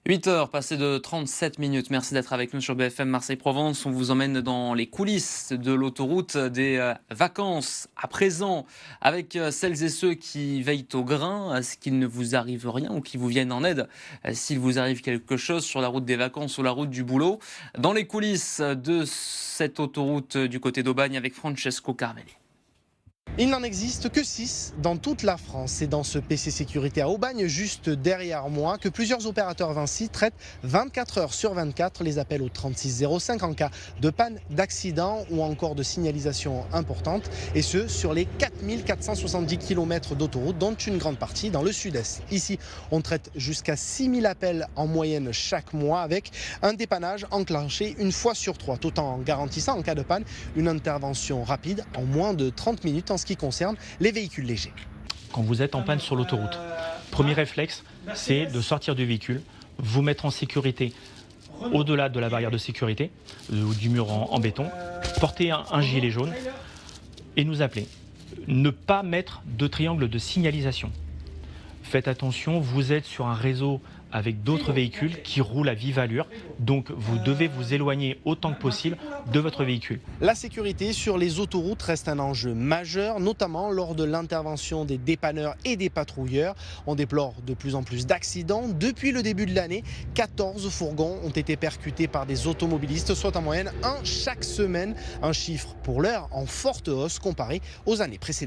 8 heures, passées de 37 minutes. Merci d'être avec nous sur BFM Marseille-Provence. On vous emmène dans les coulisses de l'autoroute des vacances. À présent, avec celles et ceux qui veillent au grain, à ce qu'il ne vous arrive rien ou qui vous viennent en aide s'il vous arrive quelque chose sur la route des vacances ou la route du boulot. Dans les coulisses de cette autoroute du côté d'Aubagne avec Francesco Carvelli. Il n'en existe que 6 dans toute la France. C'est dans ce PC Sécurité à Aubagne, juste derrière moi, que plusieurs opérateurs Vinci traitent 24 heures sur 24 les appels au 3605 en cas de panne, d'accident ou encore de signalisation importante. Et ce, sur les 4470 km d'autoroute, dont une grande partie dans le sud-est. Ici, on traite jusqu'à 6000 appels en moyenne chaque mois avec un dépannage enclenché une fois sur 3, tout en garantissant en cas de panne une intervention rapide en moins de 30 minutes en ce qui concerne les véhicules légers. Quand vous êtes en panne sur l'autoroute, premier réflexe, c'est de sortir du véhicule, vous mettre en sécurité au-delà de la barrière de sécurité ou du mur en béton, porter un gilet jaune et nous appeler. Ne pas mettre de triangle de signalisation. Faites attention, vous êtes sur un réseau avec d'autres véhicules qui roulent à vive allure, donc vous devez vous éloigner autant que possible de votre véhicule. La sécurité sur les autoroutes reste un enjeu majeur, notamment lors de l'intervention des dépanneurs et des patrouilleurs. On déplore de plus en plus d'accidents. Depuis le début de l'année, 14 fourgons ont été percutés par des automobilistes, soit en moyenne un chaque semaine. Un chiffre pour l'heure en forte hausse comparé aux années précédentes.